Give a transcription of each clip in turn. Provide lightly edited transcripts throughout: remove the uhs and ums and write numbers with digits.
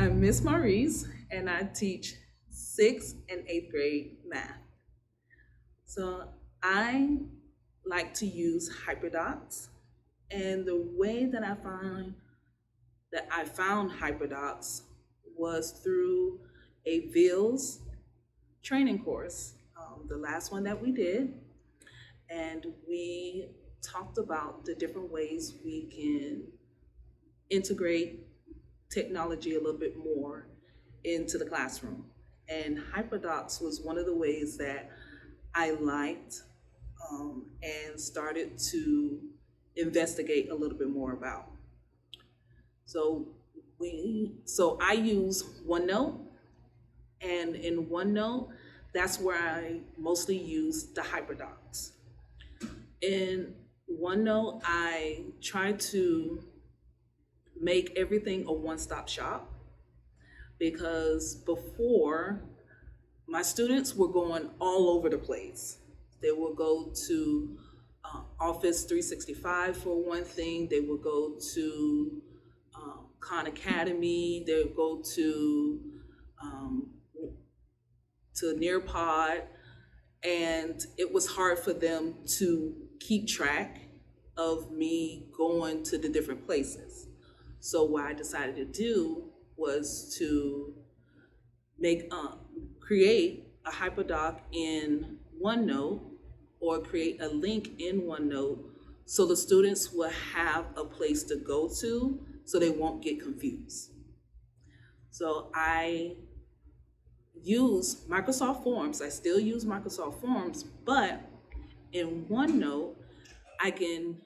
I'm Miss Maurice, and I teach 6th and 8th grade math. So I like to use HyperDocs, and the way that I found HyperDocs was through a VILS training course, the last one that we did, and we talked about the different ways we can integrate technology a little bit more into the classroom. And HyperDocs was one of the ways that I liked and started to investigate a little bit more about. So I use OneNote, and in OneNote, that's where I mostly use the HyperDocs. In OneNote, I try to make everything a one-stop shop, because before, my students were going all over the place. They will go to Office 365 for one thing. They will go to Khan Academy. They would go to Nearpod, and it was hard for them to keep track of me going to the different places. So what I decided to do was to create a HyperDoc in OneNote, or create a link in OneNote, so the students will have a place to go to so they won't get confused. So I use Microsoft Forms. I still use Microsoft Forms, but in OneNote, I can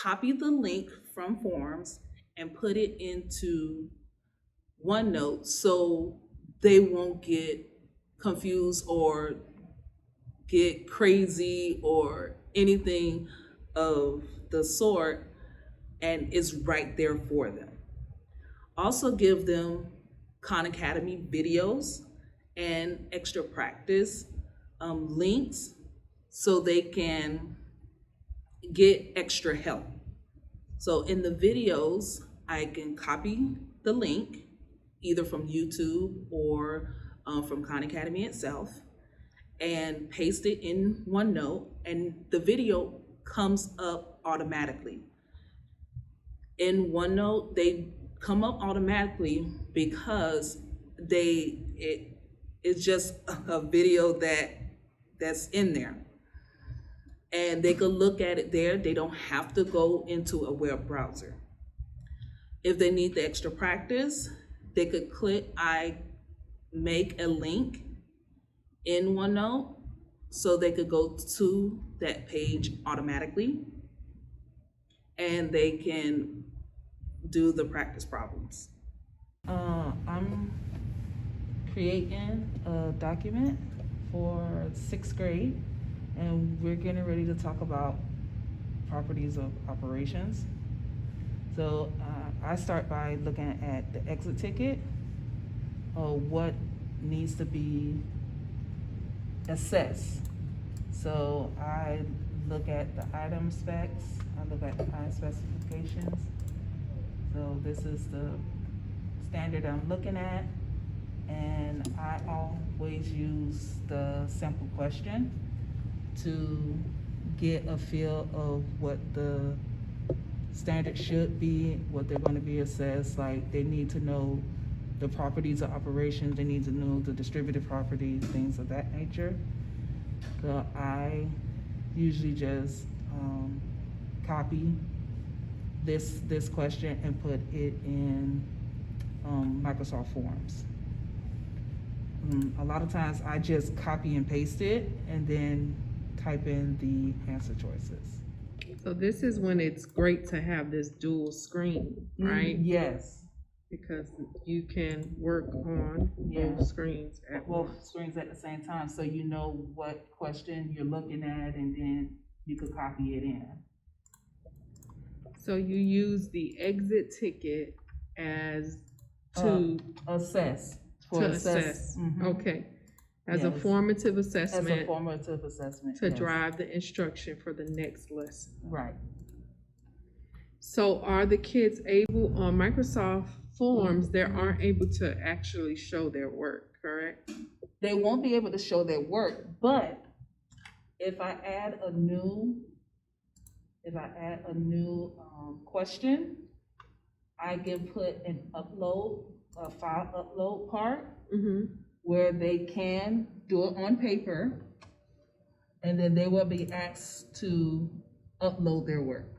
copy the link from Forms and put it into OneNote so they won't get confused or get crazy or anything of the sort, and it's right there for them. Also give them Khan Academy videos and extra practice links so they can get extra help. So in the videos, I can copy the link either from YouTube or from Khan Academy itself, and paste it in OneNote, and the video comes up automatically. In OneNote, they come up automatically because it's just a video that's in there. And they could look at it there. They don't have to go into a web browser. If they need the extra practice, they could click I make a link in OneNote so they could go to that page automatically, and they can do the practice problems. I'm creating a document for 6th grade, and we're getting ready to talk about properties of operations. So I start by looking at the exit ticket, what needs to be assessed. So I look at the item specs, I look at the item specifications. So this is the standard I'm looking at, and I always use the sample question to get a feel of what the standard should be, what they're going to be assessed. Like, they need to know the properties of operations, they need to know the distributed properties, things of that nature. So I usually just copy this question and put it in Microsoft Forms. A lot of times I just copy and paste it and then type in the answer choices. So this is when it's great to have this dual screen, right? Yes. Because you can work on both screens at both once. screens at the same time, so you know what question you're looking at, and then you could copy it in. So you use the exit ticket as to assess. Okay. As a Yes. formative assessment. As a formative assessment. To yes. drive the instruction for the next lesson. Right. So are the kids able on Microsoft forms, they aren't able to actually show their work, correct? They won't be able to show their work, but if I add a new question, I can put an upload, a file upload part where they can do it on paper, and then they will be asked to upload their work.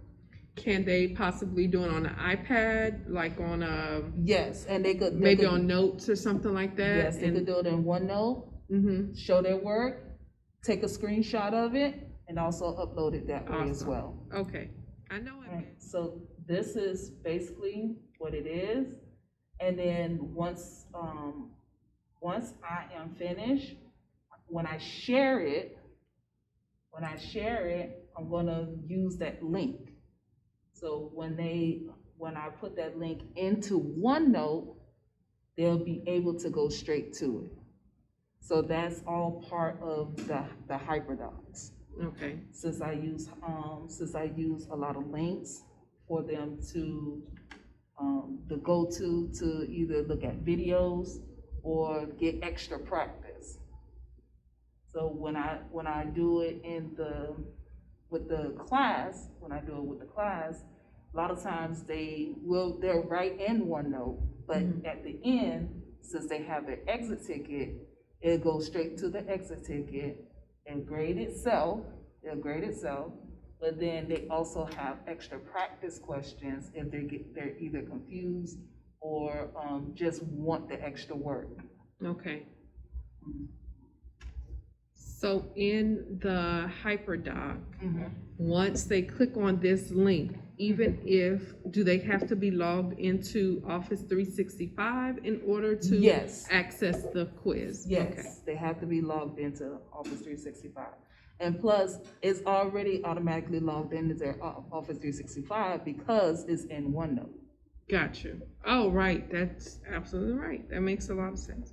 Can they possibly do it on an iPad, like on a Yes, and they could maybe on Notes or something like that? Yes, they could do it in OneNote, show their work, take a screenshot of it, and also upload it that way as well. Okay, I know it. Right. So this is basically what it is, and then once I am finished, when I share it, I'm gonna use that link. So when I put that link into OneNote, they'll be able to go straight to it. So that's all part of the HyperDocs. Okay. Since I use a lot of links for them to go to either look at videos or get extra practice. So when I do it with the class, a lot of times they're right in OneNote, but at the end, since they have their exit ticket, it'll go straight to the exit ticket and grade itself. They'll grade itself, but then they also have extra practice questions if they're either confused or just want the extra work. Okay. So in the HyperDoc, once they click on this link, even if, do they have to be logged into Office 365 in order to access the quiz? Yes, okay. They have to be logged into Office 365. And plus, it's already automatically logged into their Office 365 because it's in OneNote. Gotcha. Oh, right. That's absolutely right. That makes a lot of sense.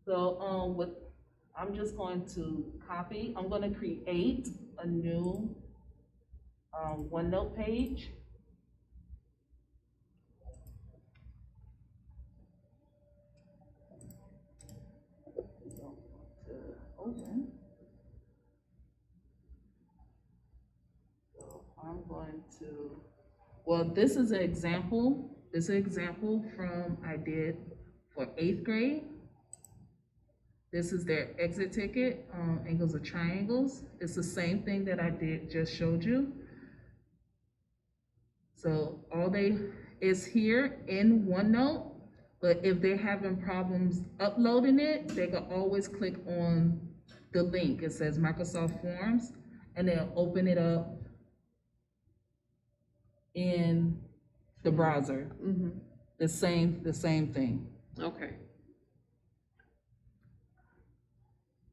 So I'm just going to copy. I'm going to create a new OneNote page. Open. So I'm going to, well, this is an example. This is an example from I did for 8th grade. This is their exit ticket, angles of triangles. It's the same thing that I just showed you. So it's here in OneNote, but if they're having problems uploading it, they can always click on the link. It says Microsoft Forms, and they'll open it up in the browser. The same thing. Okay.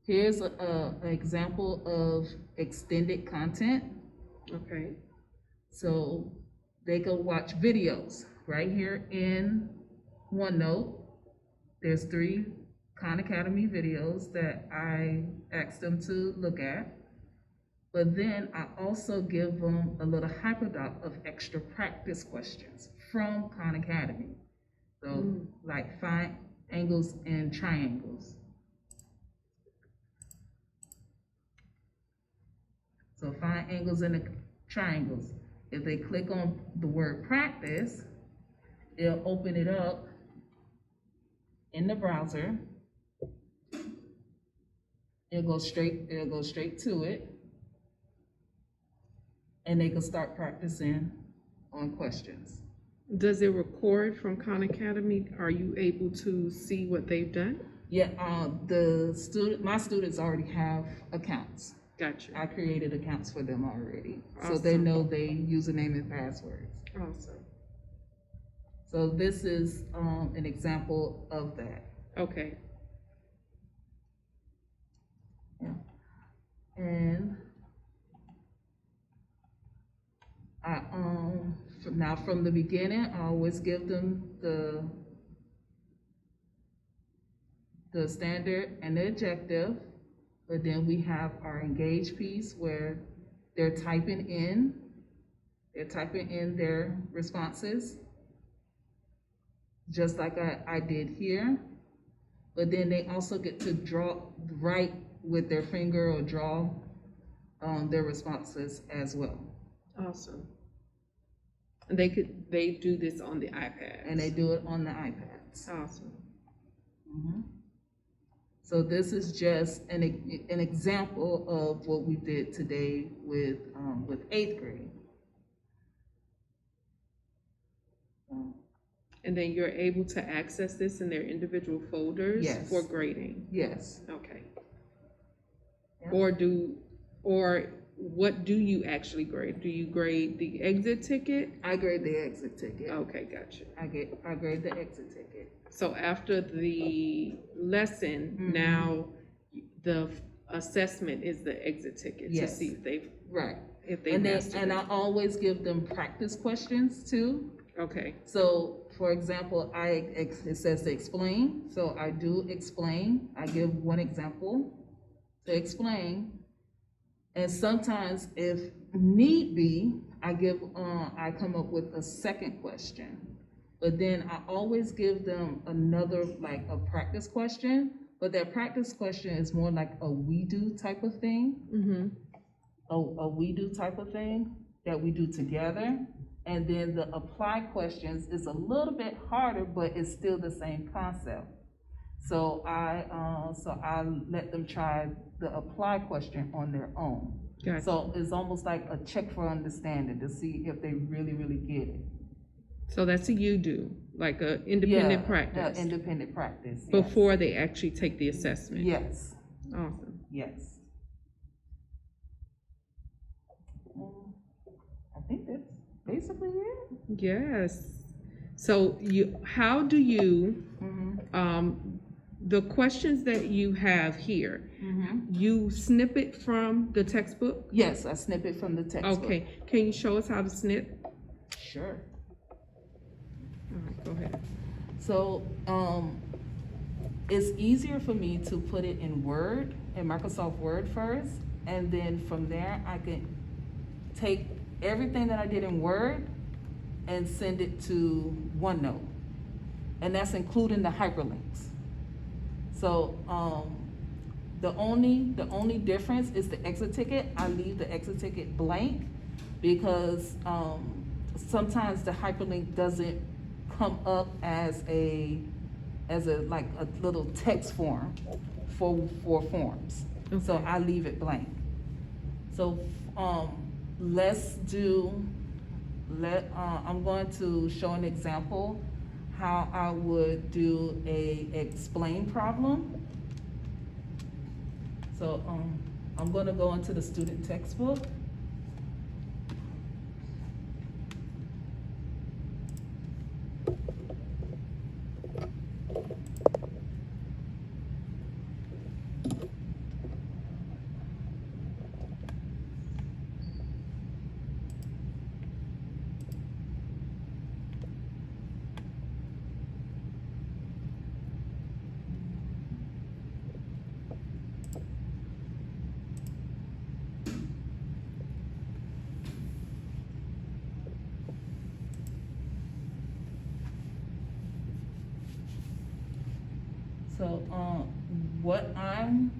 Here's an example of extended content. Okay. So they can watch videos right here in OneNote. There's 3 Khan Academy videos that I asked them to look at. But then I also give them a little HyperDoc of extra practice questions from Khan Academy. So like find angles and triangles. So find angles and the triangles. If they click on the word practice, it'll open it up in the browser. It'll go straight to it. And they can start practicing on questions. Does it record from Khan Academy? Are you able to see what they've done? Yeah, my students already have accounts. Gotcha. I created accounts for them already. Awesome. So they know their username and passwords. Awesome. So this is an example of that. Okay. Yeah. And I now from the beginning, I always give them the standard and the objective, but then we have our engage piece where they're typing in They're typing in their responses, just like I did here. But then they also get to write with their finger or draw their responses as well. Awesome. And they do this on the iPad. And they do it on the iPads. Awesome. Mm-hmm. So this is just an example of what we did today with 8th grade. And then you're able to access this in their individual folders. Yes. For grading. Yes. Okay. Yep. Or what do you actually grade? Do you grade the exit ticket? I grade the exit ticket. Okay, gotcha. I grade the exit ticket. So after the lesson, now the assessment is the exit ticket to see if they've And I always give them practice questions too. Okay. So for example, it says to explain. So I do explain. I give one example to explain. And sometimes, if need be, I come up with a second question. But then I always give them another, like a practice question. But that practice question is more like a we do type of thing. Mm-hmm. A we do type of thing that we do together. And then the apply questions is a little bit harder, but it's still the same concept. So I let them try the apply question on their own. Gotcha. So it's almost like a check for understanding to see if they really, really get it. So that's a you do, like a independent practice. Independent practice. Yes. Before they actually take the assessment. Yes. Awesome. Yes. I think that's basically it. Yes. So how do you, the questions that you have here, you snip it from the textbook? Yes, I snip it from the textbook. Okay. Can you show us how to snip? Sure. All right, go ahead. So it's easier for me to put it in Word, in Microsoft Word first, and then from there I can take everything that I did in Word and send it to OneNote. And that's including the hyperlinks. So the only difference is the exit ticket. I leave the exit ticket blank because sometimes the hyperlink doesn't come up as a like a little text form for forms. Okay. So I leave it blank. So I'm going to show an example how I would do a explain problem. So I'm going to go into the student textbook. So what I'm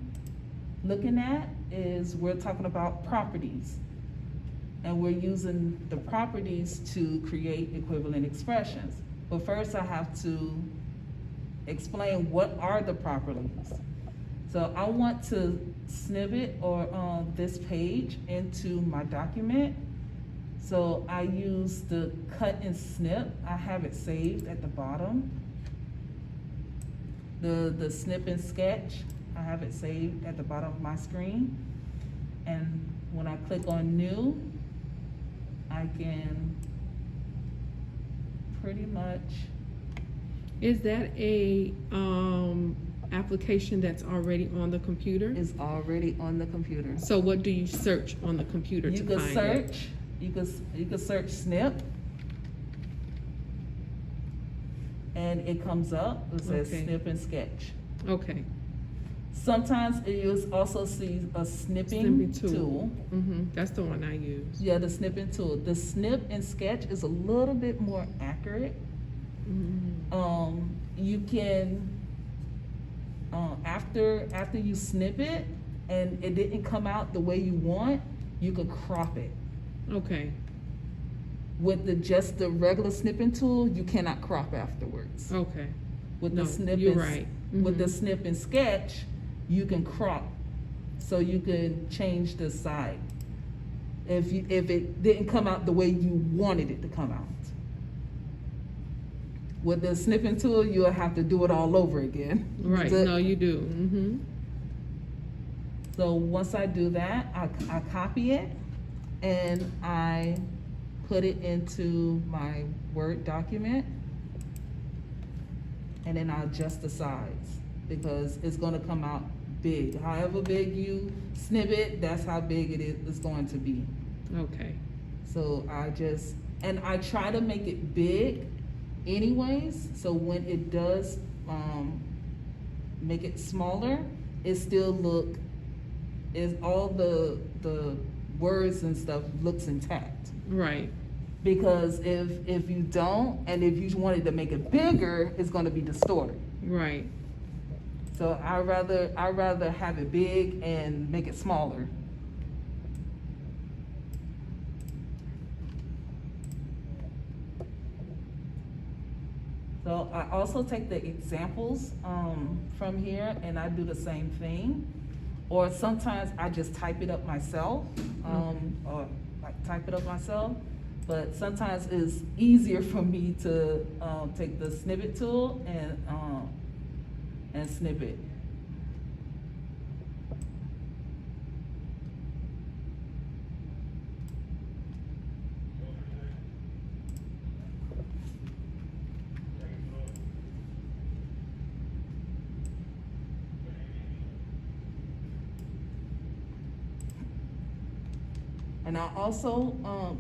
looking at is we're talking about properties. And we're using the properties to create equivalent expressions. But first I have to explain what are the properties. So I want to snippet or this page into my document. So I use the cut and snip. I have it saved at the bottom. The snip and sketch, I have it saved at the bottom of my screen. And when I click on new, I can pretty much. Is that a application that's already on the computer? Is already on the computer. So what do you search on the computer to find it? You can search snip. And it comes up, it says snip and sketch. Okay. Sometimes you'll also see a snipping tool. That's the one I use. Yeah, the snipping tool. The snip in Sketch is a little bit more accurate. You can, after you snip it and it didn't come out the way you want, you can crop it. Okay. With just the regular snipping tool, you cannot crop afterwards. Okay. With No, the snip you're in, right. with the snip in Sketch, you can crop, so you can change the side if it didn't come out the way you wanted it to come out. With the snipping tool, you'll have to do it all over again. Right. No, you do. So once I do that, I copy it and I put it into my Word document, and then I adjust the size because it's going to come out big. However big you snip it, that's how big it's going to be. Okay. So I try to make it big anyways, so when it does make it smaller, it still is all the words and stuff looks intact. Right. Because if you don't, and if you wanted to make it bigger, it's going to be distorted. Right. So I rather have it big and make it smaller. So I also take the examples from here and I do the same thing. Or sometimes I just type it up myself, or like type it up myself. But sometimes it's easier for me to take the snippet tool and snip it. And I also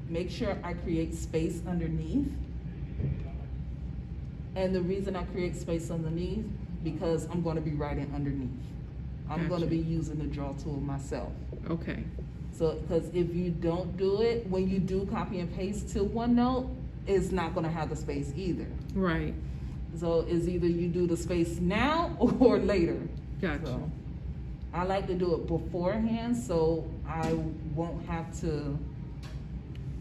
make sure I create space underneath. And the reason I create space underneath, because I'm going to be writing underneath. I'm going to be using the draw tool myself. Okay. So, because if you don't do it, when you do copy and paste to OneNote, it's not going to have the space either. Right. So it's either you do the space now or later. Gotcha. So, I like to do it beforehand so I won't have to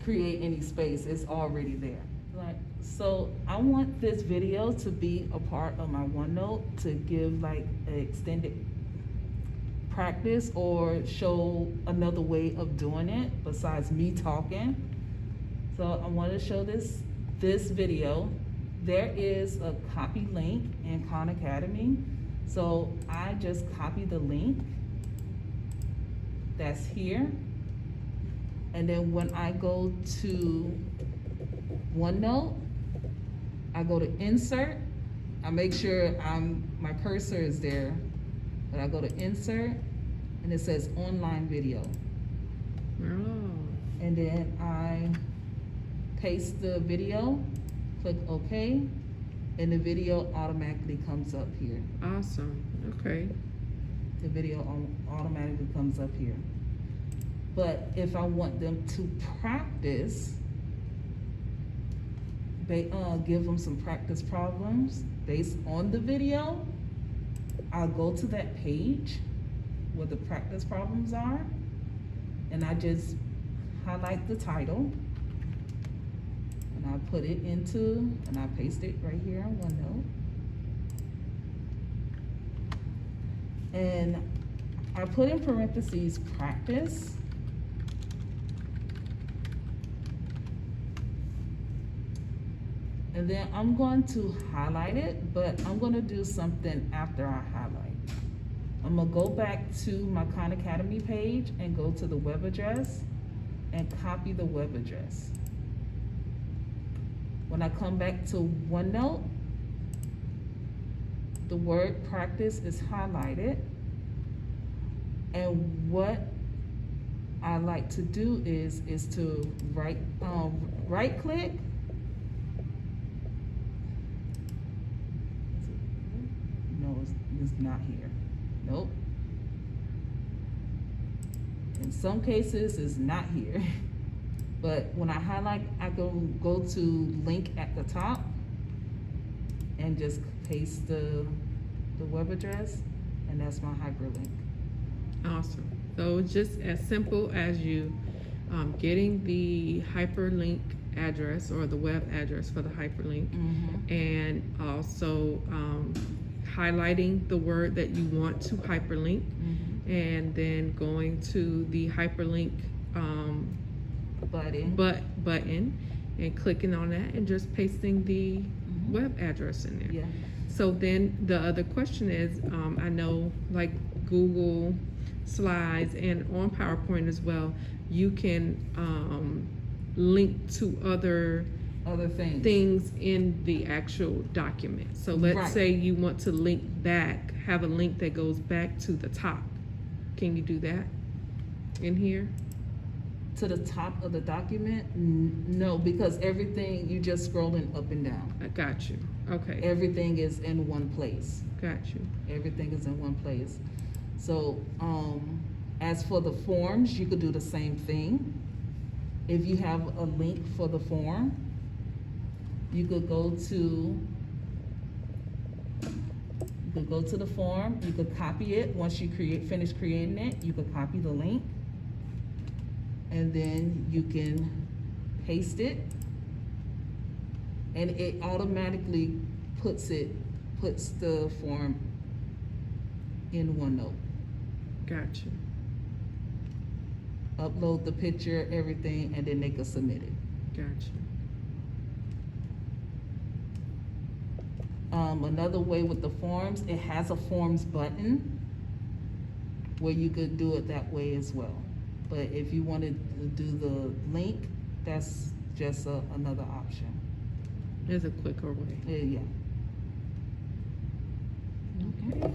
create any space. It's already there. So I want this video to be a part of my OneNote to give like an extended practice or show another way of doing it besides me talking. So I want to show this video. There is a copy link in Khan Academy. So I just copy the link that's here. And then when I go to OneNote, I go to insert. I make sure my cursor is there, but I go to insert and it says online video. Oh. And then I paste the video, click OK, and the video automatically comes up here. Awesome. Okay. The video automatically comes up here. But if I want them to practice, give them some practice problems based on the video, I'll go to that page where the practice problems are, and I just highlight the title, and I put it into, and I paste it right here on OneNote. And I put in parentheses practice. And then I'm going to highlight it, but I'm going to do something after I highlight. I'm going to go back to my Khan Academy page and go to the web address and copy the web address. When I come back to OneNote, the word practice is highlighted. And what I like to do is to right click. No, it's not here. Nope. In some cases, it's not here. But when I highlight, I go to link at the top and just paste the web address, and that's my hyperlink. Awesome. So it's just as simple as you getting the hyperlink address or the web address for the hyperlink, and also highlighting the word that you want to hyperlink, and then going to the hyperlink button and clicking on that and just pasting the web address in there. Yeah. So then the other question is, I know like Google Slides and on PowerPoint as well, you can link to other things in the actual document. So let's say you want to link back, have a link that goes back to the top. Can you do that in here? To the top of the document? No, because everything, you just scrolling up and down. I got you. Okay. Everything is in one place. Got you. Everything is in one place. So, as for the forms, you could do the same thing. If you have a link for the form, you could go to the form, you could copy it. Once you finish creating it, you could copy the link, and then you can paste it, and it automatically puts the form in OneNote. Gotcha. Upload the picture, everything, and then they can submit it. Gotcha. Another way with the forms, it has a forms button where you could do it that way as well. But if you wanted to do the link, that's just another option. There's a quicker way. Yeah. Okay.